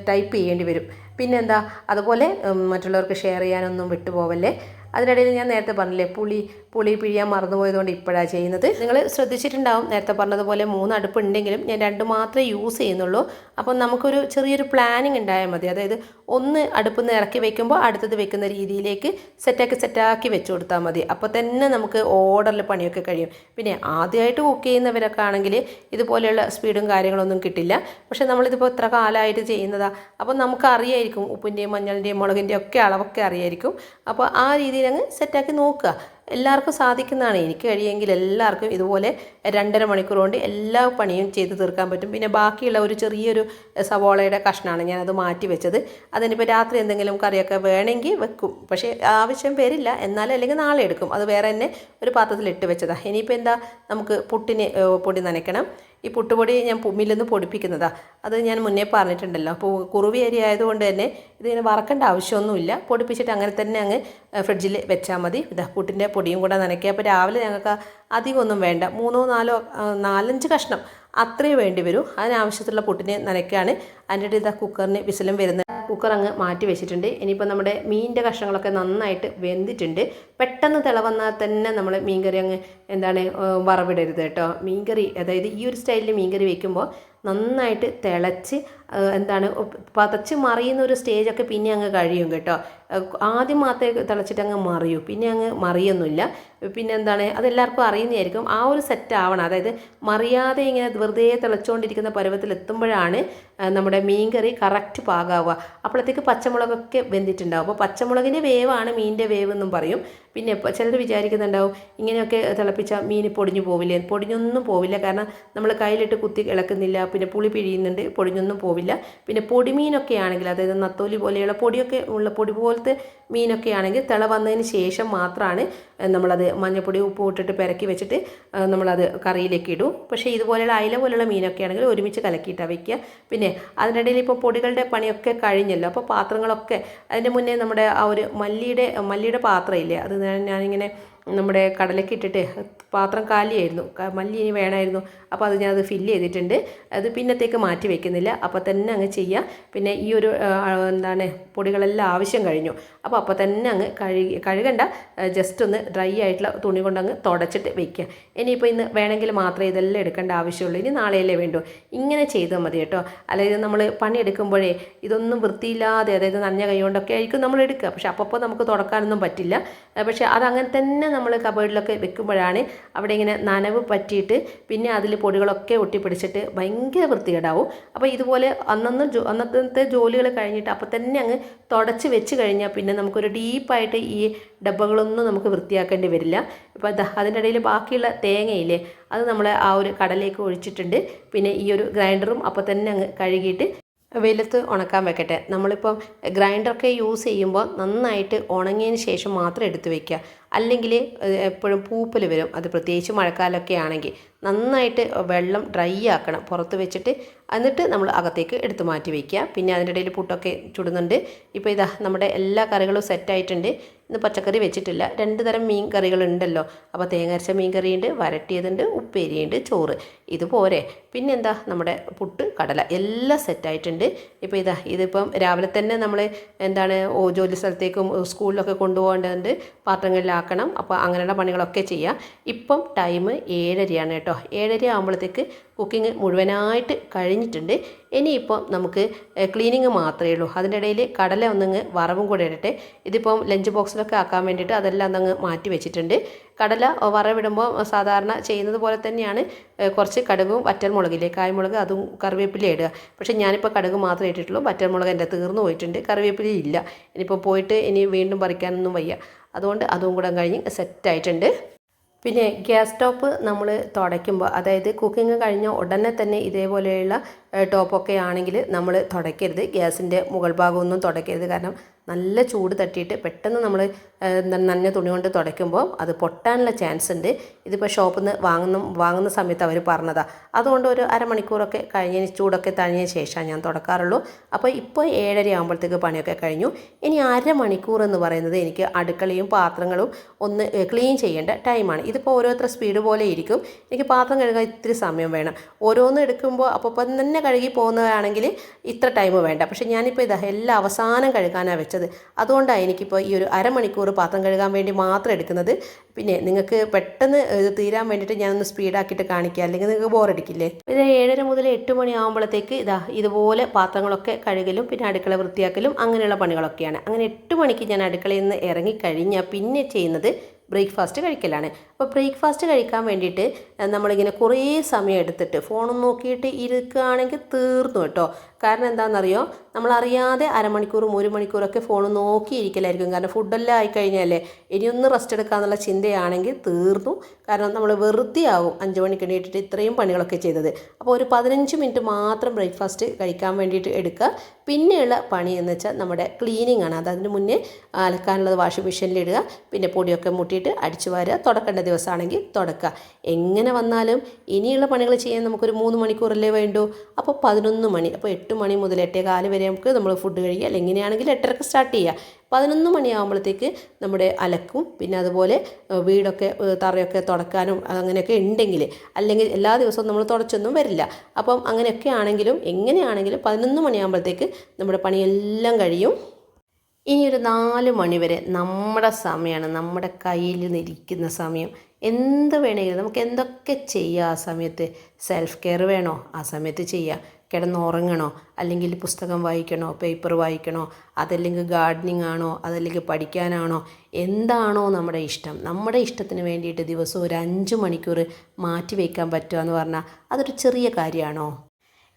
ടൈപ്പ് ചെയ്യേണ്ടി വരും. പിന്നെന്താ, അതുപോലെ മറ്റുള്ളവർക്ക് ഷെയർ ചെയ്യാനൊന്നും വിട്ടുപോവല്ലേ. അതിനിടയിൽ ഞാൻ നേരത്തെ പറഞ്ഞില്ലേ, പുളി പിഴിയാൻ മറന്നുപോയതുകൊണ്ട് ഇപ്പോഴാണ് ചെയ്യുന്നത്. നിങ്ങൾ ശ്രദ്ധിച്ചിട്ടുണ്ടാവും, നേരത്തെ പറഞ്ഞതുപോലെ 3 അടുപ്പ് ഉണ്ടെങ്കിലും ഞാൻ 2 മാത്രമേ യൂസ് ചെയ്യുന്നുള്ളൂ. അപ്പം നമുക്കൊരു ചെറിയൊരു പ്ലാനിങ് ഉണ്ടായാൽ മതി. അതായത് ഒന്ന് അടുപ്പിൽ നിന്ന് ഇറക്കി വെക്കുമ്പോൾ അടുത്തത് വെക്കുന്ന രീതിയിലേക്ക് സെറ്റാക്കി വെച്ച് കൊടുത്താൽ മതി. അപ്പോൾ തന്നെ നമുക്ക് ഓർഡറിൽ പണിയൊക്കെ കഴിയും. പിന്നെ ആദ്യമായിട്ട് കുക്ക് ചെയ്യുന്നവരൊക്കെ ആണെങ്കിൽ ഇതുപോലെയുള്ള സ്പീഡും കാര്യങ്ങളൊന്നും കിട്ടില്ല. പക്ഷേ നമ്മളിതിപ്പോൾ ഇത്ര കാലമായിട്ട് ചെയ്യുന്നതാണ്. അപ്പോൾ നമുക്ക് അറിയായിരിക്കും ഉപ്പിൻ്റെയും മഞ്ഞളിൻ്റെയും മുളകിൻ്റെയും ഒക്കെ അളവൊക്കെ അറിയായിരിക്കും. അപ്പോൾ ആ രീതിയിൽ അങ്ങ് സെറ്റാക്കി നോക്കുക. എല്ലാവർക്കും സാധിക്കുന്നതാണ്. എനിക്ക് കഴിയുമെങ്കിൽ എല്ലാവർക്കും ഇതുപോലെ 2.5 മണിക്കൂർ കൊണ്ട് എല്ലാ പണിയും ചെയ്ത് തീർക്കാൻ പറ്റും. പിന്നെ ബാക്കിയുള്ള ഒരു ചെറിയൊരു സവോളയുടെ കഷ്ണമാണ് ഞാനത് മാറ്റി വെച്ചത്. അതിനിപ്പോൾ രാത്രി എന്തെങ്കിലും കറിയൊക്കെ വേണമെങ്കിൽ വെക്കും. പക്ഷേ ആവശ്യം വരില്ല, എന്നാലും അല്ലെങ്കിൽ നാളെ എടുക്കും. അത് വേറെ തന്നെ ഒരു പാത്രത്തിലിട്ട് വെച്ചതാണ്. ഇനിയിപ്പോൾ എന്താ, നമുക്ക് പുട്ടിന് പൊടി നനയ്ക്കണം. ഈ പുട്ടുപൊടി ഞാൻ മില്ലിൽ നിന്ന് പൊടിപ്പിക്കുന്നതാണ്. അത് ഞാൻ മുന്നേ പറഞ്ഞിട്ടുണ്ടല്ലോ. അപ്പോൾ കുറുവി അരി ആയതുകൊണ്ട് തന്നെ ഇതിന് വറക്കേണ്ട ആവശ്യമൊന്നുമില്ല. പൊടിപ്പിച്ചിട്ട് അങ്ങനെ തന്നെ അങ്ങ് ഫ്രിഡ്ജിൽ വെച്ചാൽ മതി. പുട്ടിൻ്റെ പൊടിയും കൂടെ നനയ്ക്കുക. അപ്പോൾ രാവിലെ ഞങ്ങൾക്ക് അധികമൊന്നും വേണ്ട, 4-5 കഷ്ണം അത്രയേ വേണ്ടി വരും. അതിനാവശ്യത്തിലുള്ള പുട്ടിനെ നനയ്ക്കുകയാണ്. അതിൻ്റെ ഇടയിൽ കുക്കറിന് വിസിലും വരുന്നത്. കുക്കർ അങ്ങ് മാറ്റി വെച്ചിട്ടുണ്ട്. ഇനിയിപ്പോൾ നമ്മുടെ മീനിൻ്റെ കഷ്ണങ്ങളൊക്കെ നന്നായിട്ട് വെന്തിട്ടുണ്ട്. പെട്ടെന്ന് തിളവന്നാൽ തന്നെ നമ്മൾ മീൻകറി അങ്ങ് വറവിടരുത് കേട്ടോ. മീൻകറി, അതായത് ഈ ഒരു സ്റ്റൈലിൽ മീൻകറി വയ്ക്കുമ്പോൾ നന്നായിട്ട് തിളച്ച് പതച്ച് മറിയുന്ന ഒരു സ്റ്റേജൊക്കെ പിന്നെ അങ്ങ് കഴിയും കേട്ടോ. ആദ്യം മാത്രമേ തിളച്ചിട്ട് അങ്ങ് മറിയൂ, പിന്നെ അങ്ങ് മറിയൊന്നുമില്ല. പിന്നെ അതെല്ലാവർക്കും അറിയുന്നതായിരിക്കും. ആ ഒരു സെറ്റ് ആവണം. അതായത് മറിയാതെ ഇങ്ങനെ വെറുതെ തിളച്ചുകൊണ്ടിരിക്കുന്ന പരുവത്തിൽ എത്തുമ്പോഴാണ് നമ്മുടെ മീൻകറി കറക്റ്റ് പാകാവുക. അപ്പോഴത്തേക്ക് പച്ചമുളകൊക്കെ വെന്തിട്ടുണ്ടാവും. അപ്പോൾ പച്ചമുളകിൻ്റെ വേവാണ് മീനിൻ്റെ വേവ് എന്നും പറയും. പിന്നെ ചിലർ വിചാരിക്കുന്നുണ്ടാവും ഇങ്ങനെയൊക്കെ തിളപ്പിച്ച മീൻ പൊടിഞ്ഞു പോവില്ലേ. പൊടിഞ്ഞൊന്നും പോവില്ല. കാരണം നമ്മൾ കയ്യിലിട്ട് കുത്തി ഇളക്കുന്നില്ല. പിന്നെ പുളി പിഴിയുന്നുണ്ട്, പൊടിഞ്ഞൊന്നും പോവില്ല. പിന്നെ പൊടിമീനൊക്കെ ആണെങ്കിൽ, അതായത് നത്തോലി പോലെയുള്ള പൊടിയൊക്കെ ഉള്ള പൊടി പോലത്തെ മീനൊക്കെ ആണെങ്കിൽ തിള വന്നതിന് ശേഷം മാത്രമാണ് നമ്മളത് മഞ്ഞൾപ്പൊടി ഉപ്പും ഇട്ടിട്ട് പെരക്കി വെച്ചിട്ട് നമ്മളത് കറിയിലേക്ക് ഇടും. പക്ഷേ ഇതുപോലെയുള്ള അയില പോലെയുള്ള മീനൊക്കെ ആണെങ്കിൽ ഒരുമിച്ച് കലക്കിയിട്ടാണ് വയ്ക്കുക. പിന്നെ അതിനിടയിൽ ഇപ്പോൾ പൊടികളുടെ പണിയൊക്കെ കഴിഞ്ഞല്ലോ. അപ്പോൾ പാത്രങ്ങളൊക്കെ അതിൻ്റെ മുന്നേ നമ്മുടെ ആ ഒരു മല്ലിയുടെ പാത്രമില്ലേ, അത് ഞാനിങ്ങനെ നമ്മുടെ കടലയ്ക്ക് ഇട്ടിട്ട് പാത്രം കാലിയായിരുന്നു, മല്ലി ഇനി വേണമായിരുന്നു. അപ്പോൾ അത് ഞാനത് ഫില്ല് ചെയ്തിട്ടുണ്ട്. അത് പിന്നത്തേക്ക് മാറ്റി വെക്കുന്നില്ല, അപ്പോൾ തന്നെ അങ്ങ് ചെയ്യുക. പിന്നെ ഈ ഒരു പൊടികളെല്ലാം ആവശ്യം കഴിഞ്ഞു. അപ്പോൾ തന്നെ അങ്ങ് കഴുകണ്ട, ജസ്റ്റ് ഒന്ന് ഡ്രൈ ആയിട്ടുള്ള തുണി കൊണ്ടങ്ങ് തുടച്ചിട്ട് വെക്കുക. ഇനിയിപ്പോൾ ഇന്ന് വേണമെങ്കിൽ മാത്രമേ ഇതെല്ലാം എടുക്കേണ്ട ആവശ്യമുള്ളൂ, ഇനി നാളെയല്ലേ വേണ്ടൂ. ഇങ്ങനെ ചെയ്താൽ മതി കേട്ടോ. അതായത് നമ്മൾ പണിയെടുക്കുമ്പോഴേ ഇതൊന്നും വൃത്തിയില്ലാതെ, അതായത് നനഞ്ഞ കൈ കൊണ്ടൊക്കെ ആയിരിക്കും നമ്മൾ എടുക്കുക. പക്ഷെ അപ്പോൾ നമുക്ക് തുടക്കാനൊന്നും പറ്റില്ല. പക്ഷേ അതങ്ങനെ തന്നെ നമ്മൾ കബേർഡിലൊക്കെ വെക്കുമ്പോഴാണ് അവിടെ ഇങ്ങനെ നനവ് പറ്റിയിട്ട് പിന്നെ അതിൽ പൊടികളൊക്കെ ഒട്ടിപ്പിടിച്ചിട്ട് ഭയങ്കര വൃത്തികേടാവും. അപ്പോൾ ഇതുപോലെ അന്നത്തെ ജോലികൾ കഴിഞ്ഞിട്ട് അപ്പോൾ തന്നെ അങ്ങ് തുടച്ച് വെച്ച് കഴിഞ്ഞാൽ പിന്നെ നമുക്കൊരു ഡീപ്പായിട്ട് ഈ ഡബ്ബകളൊന്നും നമുക്ക് വൃത്തിയാക്കേണ്ടി വരില്ല. ഇപ്പോൾ അതിൻ്റെ ഇടയിൽ ബാക്കിയുള്ള തേങ്ങയില്ലേ, അത് നമ്മൾ ആ ഒരു കടലേക്ക് ഒഴിച്ചിട്ടുണ്ട്. പിന്നെ ഈ ഒരു ഗ്രൈൻഡറും അപ്പോൾ തന്നെ അങ്ങ് കഴുകിയിട്ട് വെയിലത്ത് ഉണക്കാൻ വെക്കട്ടെ. നമ്മളിപ്പം ഗ്രൈൻഡറൊക്കെ യൂസ് ചെയ്യുമ്പോൾ നന്നായിട്ട് ഉണങ്ങിയതിന് ശേഷം മാത്രം എടുത്ത് വയ്ക്കുക. അല്ലെങ്കിൽ എപ്പോഴും പൂപ്പൽ വരും. അത് പ്രത്യേകിച്ച് മഴക്കാലമൊക്കെ ആണെങ്കിൽ നന്നായിട്ട് വെള്ളം ഡ്രൈ ആക്കണം പുറത്ത് വെച്ചിട്ട്, എന്നിട്ട് നമ്മൾ അകത്തേക്ക് എടുത്ത് മാറ്റി വയ്ക്കുക. പിന്നെ അതിൻ്റെ ഇടയിൽ പുട്ടൊക്കെ ചുടുന്നുണ്ട്. ഇപ്പോൾ ഇതാ നമ്മുടെ എല്ലാ കറികളും സെറ്റായിട്ടുണ്ട്. ഇന്ന് പച്ചക്കറി വെച്ചിട്ടില്ല, 2 തരം മീൻ കറികളുണ്ടല്ലോ. അപ്പോൾ തേങ്ങ അരച്ച മീൻ കറിയുണ്ട്, വരട്ടിയതുണ്ട്, ഉപ്പേരിയുണ്ട്, ചോറ്. ഇത് പോരെ. പിന്നെന്താ നമ്മുടെ പുട്ട്, കടല എല്ലാം സെറ്റായിട്ടുണ്ട്. ഇപ്പോൾ ഇതിപ്പം രാവിലെ തന്നെ നമ്മൾ ജോലി സ്ഥലത്തേക്കും സ്കൂളിലൊക്കെ കൊണ്ടുപോകേണ്ടതുണ്ട്, പാത്രങ്ങളിലാക്കണം. അപ്പോൾ അങ്ങനെയുള്ള പണികളൊക്കെ ചെയ്യാം. ഇപ്പം ടൈം 7:30 കേട്ടോ. 7:30 ആകുമ്പോഴത്തേക്ക് കുക്കിംഗ് മുഴുവനായിട്ട് കഴിഞ്ഞിട്ടുണ്ട്. ഇനിയിപ്പം നമുക്ക് ക്ലീനിങ് മാത്രമേ ഉള്ളൂ. അതിൻ്റെ ഇടയിൽ കടല ഒന്നങ്ങ് വറവും കൂടെ ഇടട്ടെ. ഇതിപ്പം ലഞ്ച് ബോക്സിലൊക്കെ ആക്കാൻ വേണ്ടിയിട്ട് അതെല്ലാം ഒന്നങ്ങ് മാറ്റി വെച്ചിട്ടുണ്ട്. കടല വറവിടുമ്പോൾ സാധാരണ ചെയ്യുന്നത് പോലെ തന്നെയാണ്. കുറച്ച് കടുകും വറ്റൽമുളകില്ലേ, കായ്മുളക്, അതും കറിവേപ്പില ഇടുക. പക്ഷേ ഞാനിപ്പോൾ കടുക് മാത്രമേ ഇട്ടിട്ടുള്ളൂ. വറ്റൽമുളക് എൻ്റെ തീർന്നു പോയിട്ടുണ്ട്, കറിവേപ്പില ഇല്ല. ഇനിയിപ്പോൾ പോയിട്ട് ഇനി വീണ്ടും പറിക്കാനൊന്നും വയ്യ. അതുകൊണ്ട് അതും കൂടെ കഴിഞ്ഞ് സെറ്റായിട്ടുണ്ട്. പിന്നെ ഗ്യാസ് സ്റ്റോപ്പ് നമ്മൾ തുടയ്ക്കുമ്പോൾ, അതായത് കുക്കിംഗ് കഴിഞ്ഞ ഉടനെ തന്നെ ഇതേപോലെയുള്ള ടോപ്പൊക്കെ ആണെങ്കിൽ നമ്മൾ തുടയ്ക്കരുത്. ഗ്യാസിൻ്റെ മുകൾ ഭാഗമൊന്നും തുടയ്ക്കരുത്. കാരണം നല്ല ചൂട് തട്ടിയിട്ട് പെട്ടെന്ന് നമ്മൾ നനഞ്ഞ തുണി കൊണ്ട് തുടയ്ക്കുമ്പോൾ അത് പൊട്ടാനുള്ള ചാൻസ് ഉണ്ട്. ഇതിപ്പോൾ ഷോപ്പിൽ നിന്ന് വാങ്ങുന്ന സമയത്ത് അവർ പറഞ്ഞതാണ്. അതുകൊണ്ട് ഒരു അരമണിക്കൂറൊക്കെ കഴിഞ്ഞതിന് ചൂടൊക്കെ തണിഞ്ഞതിന് ശേഷമാണ് ഞാൻ തുടക്കാറുള്ളൂ. അപ്പോൾ ഇപ്പോൾ 7:30 ആകുമ്പോഴത്തേക്ക് പണിയൊക്കെ കഴിഞ്ഞു. ഇനി അരമണിക്കൂർ എന്ന് പറയുന്നത് എനിക്ക് അടുക്കളയും പാത്രങ്ങളും ഒന്ന് ക്ലീൻ ചെയ്യേണ്ട ടൈമാണ്. ഇതിപ്പോൾ ഓരോരുത്തർ സ്പീഡ് പോലെ ഇരിക്കും. എനിക്ക് പാത്രം കഴുകാൻ ഇത്തിരി സമയം വേണം. ഓരോന്ന് എടുക്കുമ്പോൾ അപ്പോൾ തന്നെ കഴുകി പോകുന്നതാണെങ്കിൽ ഇത്ര ടൈം വേണ്ട. പക്ഷേ ഞാനിപ്പോൾ എല്ലാം അവസാനം കഴുകാനാണ് വെച്ചത്. അതുകൊണ്ടാണ് എനിക്കിപ്പോൾ ഈ ഒരു അരമണിക്കൂർ പാത്രം കഴുകാൻ വേണ്ടി മാത്രം എടുക്കുന്നത്. പിന്നെ നിങ്ങൾക്ക് പെട്ടെന്ന് തീരാൻ വേണ്ടിയിട്ട് ഞാനൊന്ന് സ്പീഡാക്കിയിട്ട് കാണിക്കുക, അല്ലെങ്കിൽ നിങ്ങൾക്ക് ബോറടിക്കില്ലേ. ഇത് 7:30 മുതൽ 8 മണി ആകുമ്പോഴത്തേക്ക് ഇതുപോലെ പാത്രങ്ങളൊക്കെ കഴുകലും പിന്നെ അടുക്കള വൃത്തിയാക്കലും അങ്ങനെയുള്ള പണികളൊക്കെയാണ്. അങ്ങനെ 8 മണിക്ക് ഞാൻ അടുക്കളയിൽ നിന്ന് ഇറങ്ങിക്കഴിഞ്ഞാൽ പിന്നെ ചെയ്യുന്നത് ബ്രേക്ക്ഫാസ്റ്റ് കഴിക്കലാണ്. അപ്പോൾ ബ്രേക്ക്ഫാസ്റ്റ് കഴിക്കാൻ വേണ്ടിയിട്ട് നമ്മളിങ്ങനെ കുറേ സമയം എടുത്തിട്ട് ഫോണും നോക്കിയിട്ട് ഇരിക്കുകയാണെങ്കിൽ തീർന്നു കേട്ടോ. കാരണം എന്താണെന്നറിയോ, നമ്മളറിയാതെ അരമണിക്കൂറും 1 മണിക്കൂറൊക്കെ ഫോൺ നോക്കിയിരിക്കലായിരിക്കും. കാരണം ഫുഡെല്ലാം ആയിക്കഴിഞ്ഞാലേ ഇനിയൊന്ന് റെസ്റ്റ് എടുക്കാമെന്നുള്ള ചിന്തയാണെങ്കിൽ തീർന്നു. കാരണം നമ്മൾ വെറുതെ ആവും 5 മണിക്ക് എണീറ്റിട്ട് ഇത്രയും പണികളൊക്കെ ചെയ്തത്. അപ്പോൾ ഒരു 15 മിനിറ്റ് മാത്രം ബ്രേക്ക്ഫാസ്റ്റ് കഴിക്കാൻ വേണ്ടിയിട്ട് എടുക്കുക. പിന്നെയുള്ള പണി എന്ന് വെച്ചാൽ നമ്മുടെ ക്ലീനിങ് ആണ്. അതിന് മുന്നേ അലക്കാനുള്ളത് വാഷിംഗ് മെഷീനിലിടുക, പിന്നെ പൊടിയൊക്കെ മുട്ടിയിട്ട് അടിച്ചു വാരുക, തുടക്കേണ്ട ദിവസമാണെങ്കിൽ തുടക്കുക. എങ്ങനെ വന്നാലും ഇനിയുള്ള പണികൾ ചെയ്യാൻ നമുക്കൊരു 3 മണിക്കൂറല്ലേ വേണ്ടൂ. അപ്പോൾ 11 മണി, അപ്പോൾ 8 മണി മുതൽ 8:15 വരെ നമുക്ക് നമ്മൾ ഫുഡ് കഴിയുക. അല്ലെങ്കിൽ ഇങ്ങനെയാണെങ്കിൽ 8:30 സ്റ്റാർട്ട് ചെയ്യുക. 11 മണിയാകുമ്പോഴത്തേക്ക് നമ്മുടെ അലക്കും, പിന്നെ അതുപോലെ വീടൊക്കെ തറയൊക്കെ തുടക്കാനും അങ്ങനെയൊക്കെ ഉണ്ടെങ്കിൽ, അല്ലെങ്കിൽ എല്ലാ ദിവസവും നമ്മൾ തുടച്ചൊന്നും വരില്ല. അപ്പം അങ്ങനെയൊക്കെ ആണെങ്കിലും എങ്ങനെയാണെങ്കിലും 11 മണിയാകുമ്പോഴത്തേക്ക് നമ്മുടെ പണിയെല്ലാം കഴിയും. ഇനി ഒരു 4 മണി വരെ നമ്മുടെ സമയമാണ്, നമ്മുടെ കയ്യിൽ നിന്നിരിക്കുന്ന സമയം. എന്ത് വേണമെങ്കിലും നമുക്ക് എന്തൊക്കെ ചെയ്യാം ആ സമയത്ത്. സെൽഫ് കെയർ വേണോ, ആ സമയത്ത് ചെയ്യാം. കിടന്നുറങ്ങണോ, അല്ലെങ്കിൽ പുസ്തകം വായിക്കണോ, പേപ്പർ വായിക്കണോ, അതല്ലെങ്കിൽ ഗാർഡനിങ് ആണോ, അതല്ലെങ്കിൽ പഠിക്കാനാണോ, എന്താണോ നമ്മുടെ ഇഷ്ടം. നമ്മുടെ ഇഷ്ടത്തിന് വേണ്ടിയിട്ട് ദിവസം ഒരു 5 മണിക്കൂർ മാറ്റി വയ്ക്കാൻ പറ്റുക എന്ന് പറഞ്ഞാൽ അതൊരു ചെറിയ കാര്യമാണോ?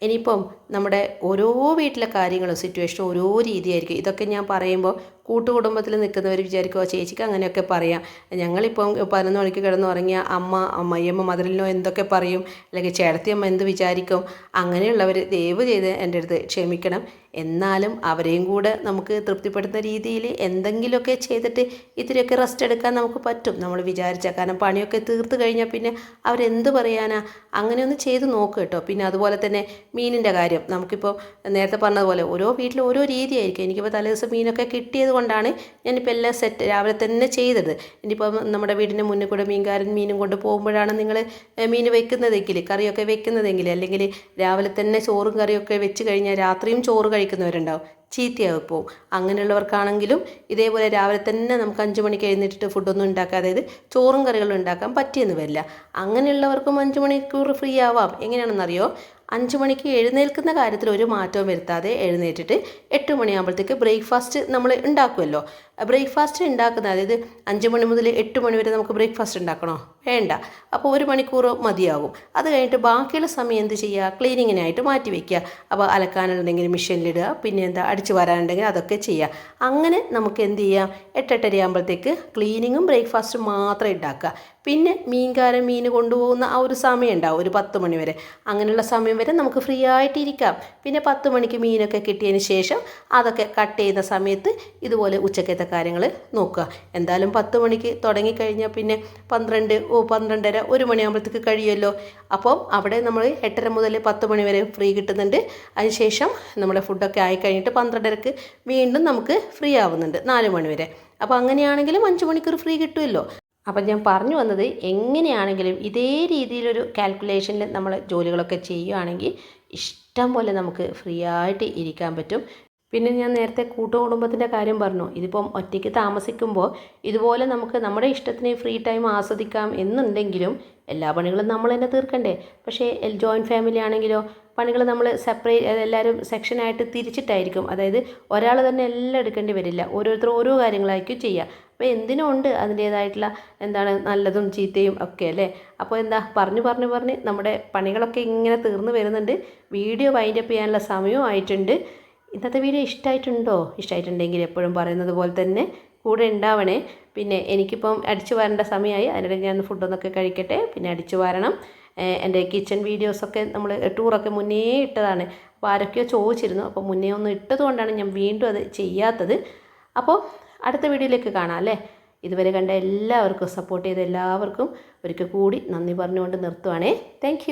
ഇനിയിപ്പം നമ്മുടെ ഓരോ വീട്ടിലെ കാര്യങ്ങളും സിറ്റുവേഷനും ഓരോ രീതിയായിരിക്കും. ഇതൊക്കെ ഞാൻ പറയുമ്പോൾ കൂട്ടുകുടുംബത്തിൽ നിൽക്കുന്നവർ വിചാരിക്കുമോ ചേച്ചിക്ക് അങ്ങനെയൊക്കെ പറയാം, ഞങ്ങളിപ്പം 11 മണിക്ക് കിടന്നുറങ്ങിയ അമ്മയമ്മ മദറിലോ എന്തൊക്കെ പറയും, അല്ലെങ്കിൽ ചേട്ടത്തിയമ്മ എന്ത് വിചാരിക്കും. അങ്ങനെയുള്ളവർ ദയവ് ചെയ്ത് എൻ്റെ അടുത്ത് ക്ഷമിക്കണം. എന്നാലും അവരെയും കൂടെ നമുക്ക് തൃപ്തിപ്പെടുത്തുന്ന രീതിയിൽ എന്തെങ്കിലുമൊക്കെ ചെയ്തിട്ട് ഇത്തിരിയൊക്കെ റെസ്റ്റ് എടുക്കാൻ നമുക്ക് പറ്റും, നമ്മൾ വിചാരിച്ചാൽ. കാരണം പണിയൊക്കെ തീർത്ത് കഴിഞ്ഞാൽ പിന്നെ അവരെന്ത് പറയാനാ. അങ്ങനെയൊന്ന് ചെയ്ത് നോക്ക് കേട്ടോ. പിന്നെ അതുപോലെ തന്നെ മീനിൻ്റെ കാര്യം, നമുക്കിപ്പോൾ നേരത്തെ പറഞ്ഞതുപോലെ ഓരോ വീട്ടിലും ഓരോ രീതിയായിരിക്കും. എനിക്കിപ്പോൾ തലേദിവസം മീനൊക്കെ കിട്ടിയത് കൊണ്ടാണ് ഞാനിപ്പോൾ എല്ലാം സെറ്റ് രാവിലെ തന്നെ ചെയ്തത്. ഇനിയിപ്പം നമ്മുടെ വീടിൻ്റെ മുന്നിൽ കൂടെ മീൻകാരൻ മീനും കൊണ്ട് പോകുമ്പോഴാണ് നിങ്ങൾ മീൻ വെക്കുന്നതെങ്കിൽ, കറിയൊക്കെ വെക്കുന്നതെങ്കിൽ, അല്ലെങ്കിൽ രാവിലെ തന്നെ ചോറും കറിയൊക്കെ വെച്ച് കഴിഞ്ഞാൽ രാത്രിയും ചോറ് കഴിക്കുന്നവരുണ്ടാവും, ചീത്തയാവും പോവും. അങ്ങനെയുള്ളവർക്കാണെങ്കിലും ഇതേപോലെ രാവിലെ തന്നെ നമുക്ക് 5 മണിക്ക് എഴുന്നേറ്റിട്ട് ഫുഡൊന്നും ഉണ്ടാക്കുക, അതായത് ചോറും കറികളും ഉണ്ടാക്കാൻ പറ്റിയെന്ന് വരില്ല. അങ്ങനെയുള്ളവർക്കും 5 മണിക്കൂർ ഫ്രീ ആവാം. എങ്ങനെയാണെന്നറിയോ? 5 മണിക്ക് എഴുന്നേൽക്കുന്ന കാര്യത്തിൽ ഒരു മാറ്റവും വരുത്താതെ എഴുന്നേറ്റിട്ട് 8 മണിയാകുമ്പോഴത്തേക്ക് ബ്രേക്ക്ഫാസ്റ്റ് നമ്മൾ ഉണ്ടാക്കുമല്ലോ. ബ്രേക്ക്ഫാസ്റ്റ് ഉണ്ടാക്കുന്ന, അതായത് 5 മണി മുതൽ 8 മണി വരെ നമുക്ക് ബ്രേക്ക്ഫാസ്റ്റ് ഉണ്ടാക്കണോ? വേണ്ട. അപ്പോൾ 1 മണിക്കൂർ മതിയാകും. അത് കഴിഞ്ഞിട്ട് ബാക്കിയുള്ള സമയം എന്ത് ചെയ്യുക? ക്ലീനിങ്ങിനായിട്ട് മാറ്റി വയ്ക്കുക. അപ്പോൾ അലക്കാനുണ്ടെങ്കിൽ മെഷീനിലിടുക, പിന്നെ എന്താ അടിച്ചു വരാനുണ്ടെങ്കിൽ അതൊക്കെ ചെയ്യുക. അങ്ങനെ നമുക്ക് എന്ത് ചെയ്യാം? 8-8:30 ആകുമ്പോഴത്തേക്ക് ക്ലീനിങ്ങും ബ്രേക്ക്ഫാസ്റ്റും മാത്രം ഉണ്ടാക്കുക. പിന്നെ മീൻകാരൻ മീൻ കൊണ്ടുപോകുന്ന ആ ഒരു സമയം ഉണ്ടാവും, ഒരു 10 മണി വരെ. അങ്ങനെയുള്ള സമയം വരെ നമുക്ക് ഫ്രീ ആയിട്ടിരിക്കാം. പിന്നെ 10 മണിക്ക് മീനൊക്കെ കിട്ടിയതിന് ശേഷം അതൊക്കെ കട്ട് ചെയ്യുന്ന സമയത്ത് ഇതുപോലെ ഉച്ചക്കത്തെ കാര്യങ്ങൾ നോക്കുക. എന്തായാലും 10 മണിക്ക് തുടങ്ങിക്കഴിഞ്ഞാൽ പിന്നെ 12, 12:30, 1 മണിയാകുമ്പോഴത്തേക്ക് കഴിയുമല്ലോ. അപ്പം അവിടെ നമ്മൾ 8:30 മുതൽ 10 മണി വരെ ഫ്രീ കിട്ടുന്നുണ്ട്. അതിനുശേഷം നമ്മുടെ ഫുഡൊക്കെ ആയിക്കഴിഞ്ഞിട്ട് 12:30ക്ക് വീണ്ടും നമുക്ക് ഫ്രീ ആവുന്നുണ്ട്, 4 മണി വരെ. അപ്പോൾ അങ്ങനെയാണെങ്കിലും 5 മണിക്കൂർ ഫ്രീ കിട്ടുമല്ലോ. അപ്പം ഞാൻ പറഞ്ഞു വന്നത്, എങ്ങനെയാണെങ്കിലും ഇതേ രീതിയിലൊരു കാൽക്കുലേഷനിൽ നമ്മൾ ജോലികളൊക്കെ ചെയ്യുകയാണെങ്കിൽ ഇഷ്ടം പോലെ നമുക്ക് ഫ്രീ ആയിട്ട് ഇരിക്കാൻ പറ്റും. പിന്നെ ഞാൻ നേരത്തെ കൂട്ടുകുടുംബത്തിൻ്റെ കാര്യം പറഞ്ഞു. ഇതിപ്പം ഒറ്റയ്ക്ക് താമസിക്കുമ്പോൾ ഇതുപോലെ നമുക്ക് നമ്മുടെ ഇഷ്ടത്തിന് ഫ്രീ ടൈം ആസ്വദിക്കാം എന്നുണ്ടെങ്കിലും എല്ലാ പണികളും നമ്മൾ തന്നെ തീർക്കണ്ടേ. പക്ഷേ ജോയിൻറ്റ് ഫാമിലി ആണെങ്കിലോ പണികൾ നമ്മൾ സെപ്പറേറ്റ്, എല്ലാവരും സെക്ഷനായിട്ട് തിരിച്ചിട്ടായിരിക്കും. അതായത് ഒരാൾ തന്നെ എല്ലാം എടുക്കേണ്ടി വരില്ല, ഓരോരുത്തർ ഓരോ കാര്യങ്ങളായിരിക്കും ചെയ്യുക. അപ്പോൾ എന്തിനും ഉണ്ട് അതിൻ്റേതായിട്ടുള്ള നല്ലതും ചീത്തയും ഒക്കെ അല്ലേ. അപ്പോൾ പറഞ്ഞ് നമ്മുടെ പണികളൊക്കെ ഇങ്ങനെ തീർന്നു വരുന്നുണ്ട്. വീഡിയോ വൈൻഡപ്പ് ചെയ്യാനുള്ള സമയവും ആയിട്ടുണ്ട്. ഇന്നത്തെ വീഡിയോ ഇഷ്ടമായിട്ടുണ്ടെങ്കിൽ എപ്പോഴും പറയുന്നത് പോലെ തന്നെ കൂടെ ഉണ്ടാവണേ. പിന്നെ എനിക്കിപ്പം അടിച്ചു വാരേണ്ട സമയമായി. അതിനിടയിൽ ഞാൻ ഫുഡൊന്നൊക്കെ കഴിക്കട്ടെ, പിന്നെ അടിച്ചു വാരണം. എൻ്റെ കിച്ചൺ വീഡിയോസൊക്കെ നമ്മൾ ടൂറൊക്കെ മുന്നേ ഇട്ടതാണ്. അപ്പോൾ ആരൊക്കെയോ ചോദിച്ചിരുന്നു. അപ്പോൾ മുന്നേ ഒന്നും ഇട്ടതുകൊണ്ടാണ് ഞാൻ വീണ്ടും അത് ചെയ്യാത്തത്. അപ്പോൾ അടുത്ത വീഡിയോയിലേക്ക് കാണാം അല്ലേ. ഇതുവരെ കണ്ട എല്ലാവർക്കും, സപ്പോർട്ട് ചെയ്ത എല്ലാവർക്കും ഒരിക്കൽ കൂടി നന്ദി പറഞ്ഞുകൊണ്ട് നിർത്തുവാണേ. താങ്ക്